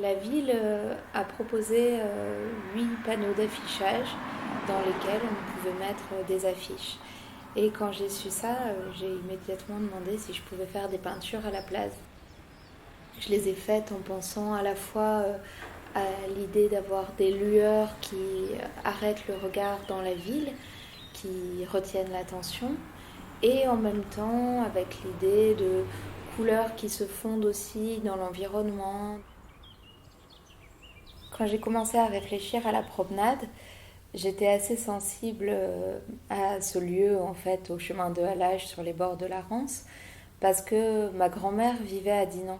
La ville a proposé 8 panneaux d'affichage dans lesquels on pouvait mettre des affiches. Et quand j'ai su ça, j'ai immédiatement demandé si je pouvais faire des peintures à la place. Je les ai faites en pensant à la fois à l'idée d'avoir des lueurs qui arrêtent le regard dans la ville, qui retiennent l'attention, et en même temps avec l'idée de couleurs qui se fondent aussi dans l'environnement. Quand j'ai commencé à réfléchir à la promenade, j'étais assez sensible à ce lieu, en fait, au chemin de halage sur les bords de la Rance, parce que ma grand-mère vivait à Dinan.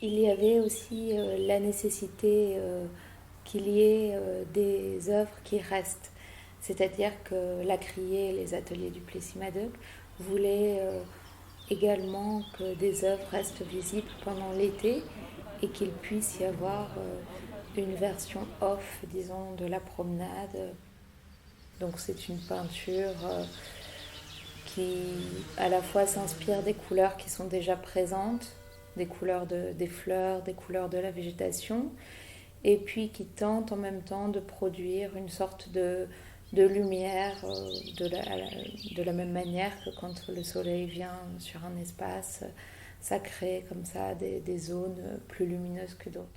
Il y avait aussi la nécessité qu'il y ait des œuvres qui restent. C'est-à-dire que la Criée et les ateliers du Plessis-Madoc voulaient également que des œuvres restent visibles pendant l'été et qu'il puisse y avoir une version off, disons, de la promenade. Donc c'est une peinture qui à la fois s'inspire des couleurs qui sont déjà présentes, des couleurs des fleurs, des couleurs de la végétation, et puis qui tente en même temps de produire une sorte de lumière de la même manière que quand le soleil vient sur un espace, ça crée comme ça des zones plus lumineuses que d'autres.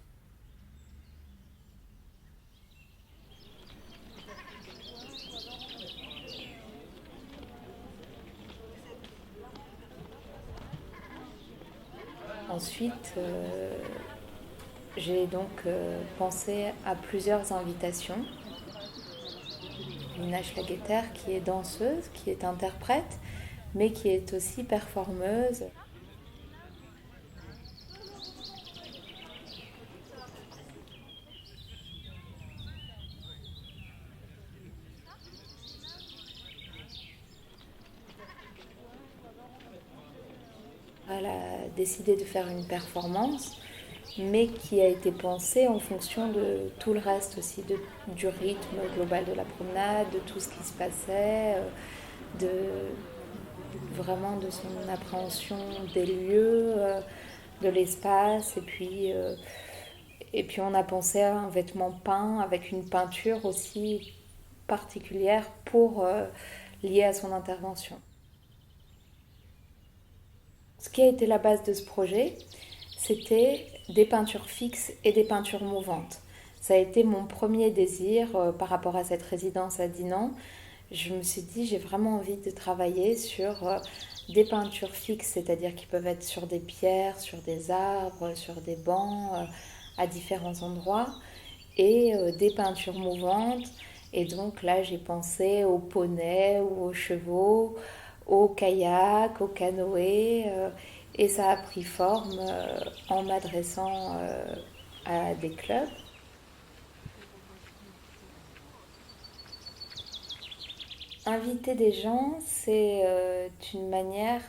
Ensuite, j'ai donc pensé à plusieurs invitations. Lina Schlagetter qui est danseuse, qui est interprète, mais qui est aussi performeuse. Elle a décidé de faire une performance, mais qui a été pensée en fonction de tout le reste aussi, du rythme global de la promenade, de tout ce qui se passait, de, vraiment de son appréhension des lieux, de l'espace, et puis on a pensé à un vêtement peint avec une peinture aussi particulière pour liée à son intervention. Ce qui a été la base de ce projet, c'était des peintures fixes et des peintures mouvantes. Ça a été mon premier désir par rapport à cette résidence à Dinan. Je me suis dit, j'ai vraiment envie de travailler sur des peintures fixes, c'est-à-dire qui peuvent être sur des pierres, sur des arbres, sur des bancs, à différents endroits, et des peintures mouvantes. Et donc là, j'ai pensé aux poneys ou aux chevaux, au kayak, au canoë, et ça a pris forme en m'adressant à des clubs. Inviter des gens, c'est une manière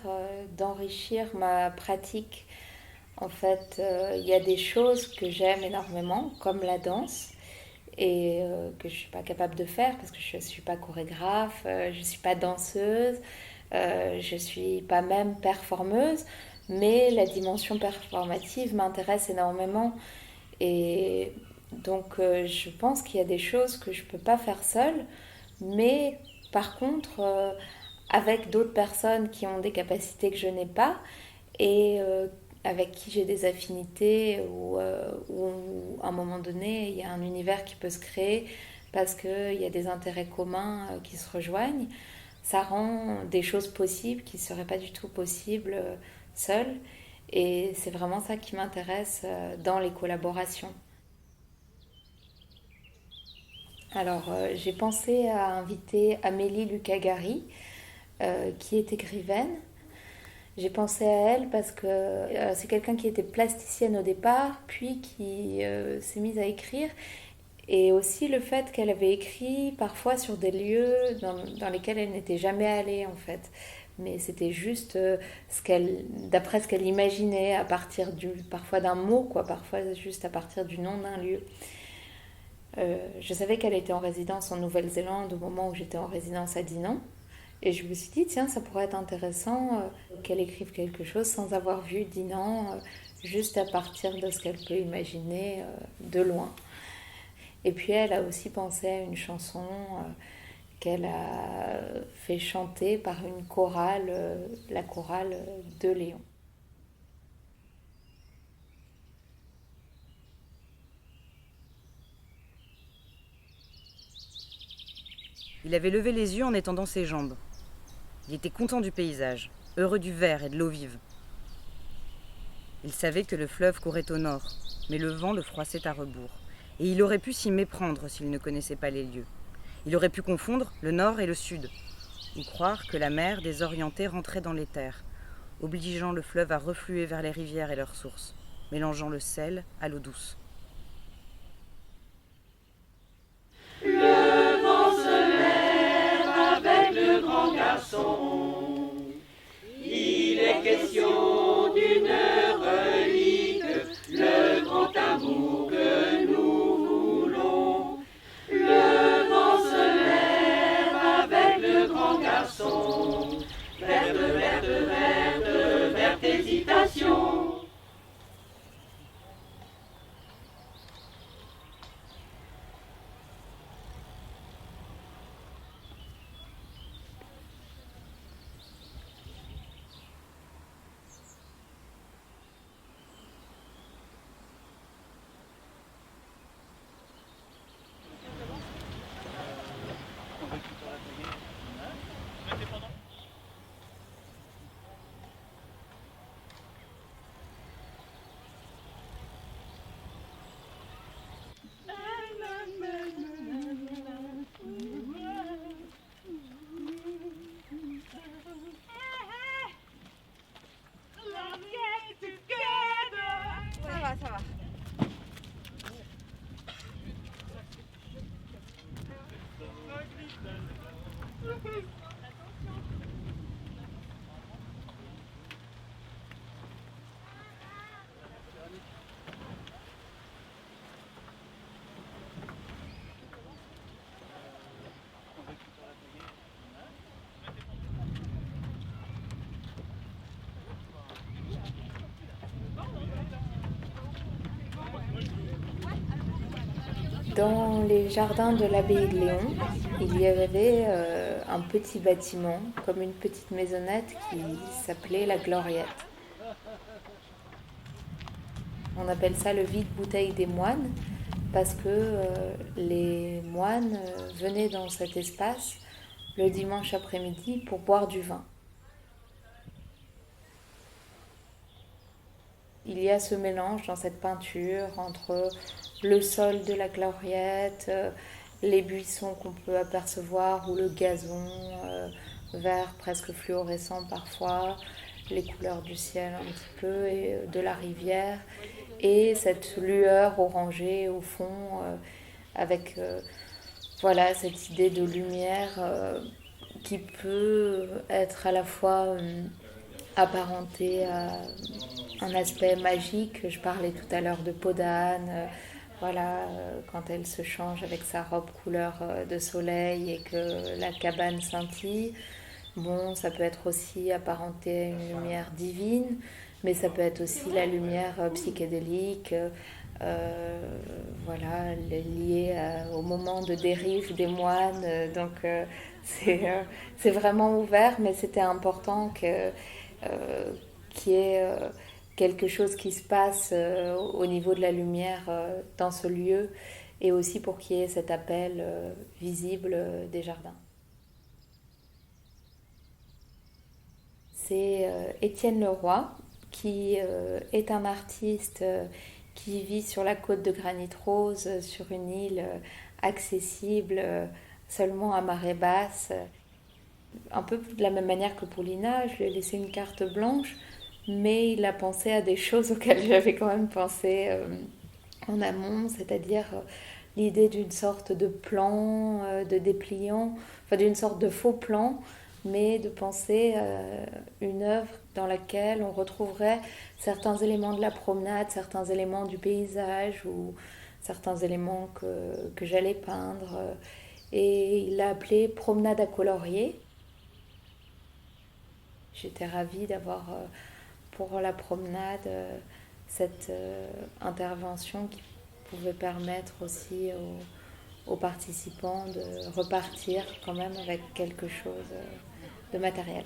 d'enrichir ma pratique. En fait, il y a des choses que j'aime énormément, comme la danse, et que je ne suis pas capable de faire parce que je ne suis pas chorégraphe, je ne suis pas danseuse, je ne suis pas même performeuse, mais la dimension performative m'intéresse énormément. Et donc je pense qu'il y a des choses que je ne peux pas faire seule, mais par contre, avec d'autres personnes qui ont des capacités que je n'ai pas et avec qui j'ai des affinités ou à un moment donné, il y a un univers qui peut se créer parce qu'il y a des intérêts communs qui se rejoignent, ça rend des choses possibles qui ne seraient pas du tout possibles seules. Et c'est vraiment ça qui m'intéresse dans les collaborations. Alors, j'ai pensé à inviter Amélie Lucagari, qui est écrivaine. J'ai pensé à elle parce que c'est quelqu'un qui était plasticienne au départ, puis qui s'est mise à écrire. Et aussi le fait qu'elle avait écrit parfois sur des lieux dans lesquels elle n'était jamais allée en fait. Mais c'était juste d'après ce qu'elle imaginait à partir parfois d'un mot, quoi, parfois juste à partir du nom d'un lieu. Je savais qu'elle était en résidence en Nouvelle-Zélande au moment où j'étais en résidence à Dinan. Et je me suis dit, tiens, ça pourrait être intéressant qu'elle écrive quelque chose sans avoir vu Dinan, juste à partir de ce qu'elle peut imaginer de loin. Et puis elle a aussi pensé à une chanson qu'elle a fait chanter par une chorale, la chorale de Léon. Il avait levé les yeux en étendant ses jambes. Il était content du paysage, heureux du vert et de l'eau vive. Il savait que le fleuve courait au nord, mais le vent le froissait à rebours. Et il aurait pu s'y méprendre s'il ne connaissait pas les lieux. Il aurait pu confondre le nord et le sud, ou croire que la mer désorientée rentrait dans les terres, obligeant le fleuve à refluer vers les rivières et leurs sources, mélangeant le sel à l'eau douce. Le vent se lève avec le grand garçon. Il est question d'une relique, le grand amour que nous voulons. Le vent se lève avec le grand garçon. Verte, verte, verte, verte hésitation. Ça va. Dans les jardins de l'abbaye de Léon, il y avait un petit bâtiment, comme une petite maisonnette qui s'appelait la Gloriette. On appelle ça le vide-bouteille des moines parce que les moines venaient dans cet espace le dimanche après-midi pour boire du vin. Il y a ce mélange dans cette peinture entre le sol de la Gloriette, les buissons qu'on peut apercevoir ou le gazon vert presque fluorescent parfois, les couleurs du ciel un petit peu et de la rivière et cette lueur orangée au fond avec voilà cette idée de lumière qui peut être à la fois apparentée à un aspect magique. Je parlais tout à l'heure de peau d'âne, voilà, quand elle se change avec sa robe couleur de soleil et que la cabane scintille. Bon, ça peut être aussi apparenté à une lumière divine, mais ça peut être aussi la lumière psychédélique, voilà, liée au moment de dérive des moines. Donc c'est vraiment ouvert, mais c'était important qu'il y ait quelque chose qui se passe au niveau de la lumière dans ce lieu et aussi pour qu'il y ait cet appel visible des jardins. C'est Étienne Leroy qui est un artiste qui vit sur la côte de Granit Rose, sur une île accessible seulement à marée basse. Un peu de la même manière que Paulina, je lui ai laissé une carte blanche, mais il a pensé à des choses auxquelles j'avais quand même pensé en amont, c'est-à-dire l'idée d'une sorte de plan, de dépliant, enfin d'une sorte de faux plan, mais de penser une œuvre dans laquelle on retrouverait certains éléments de la promenade, certains éléments du paysage ou certains éléments que j'allais peindre. Et il l'a appelé Promenade à colorier. J'étais ravie d'avoir pour la promenade cette intervention qui pouvait permettre aussi aux participants de repartir quand même avec quelque chose de matériel.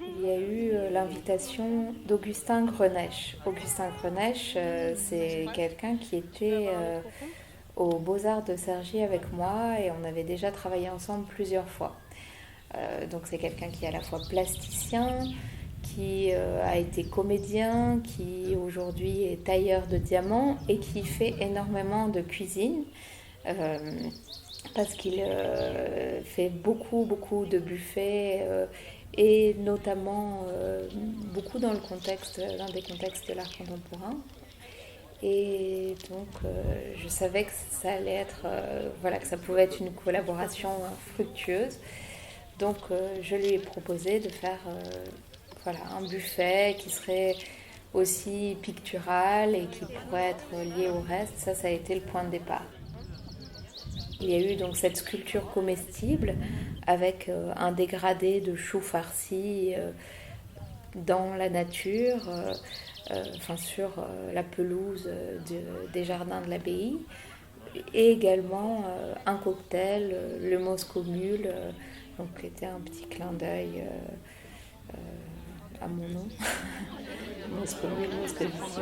Il y a eu l'invitation d'Augustin Grenèche. Augustin Grenèche, c'est quelqu'un qui était aux Beaux-Arts de Cergy avec moi et on avait déjà travaillé ensemble plusieurs fois. Donc c'est quelqu'un qui est à la fois plasticien, qui a été comédien, qui aujourd'hui est tailleur de diamants et qui fait énormément de cuisine parce qu'il fait beaucoup de buffets et notamment beaucoup dans l'un des contextes de l'art contemporain. Et donc je savais que ça allait être, que ça pouvait être une collaboration fructueuse. Donc je lui ai proposé de faire un buffet qui serait aussi pictural et qui pourrait être lié au reste. Ça a été le point de départ. Il y a eu donc cette sculpture comestible avec un dégradé de choux farcis dans la nature, sur la pelouse des jardins de l'abbaye, et également un cocktail, le Moscow Mule, qui était un petit clin d'œil à mon nom. Moscow Mule, Moscovici.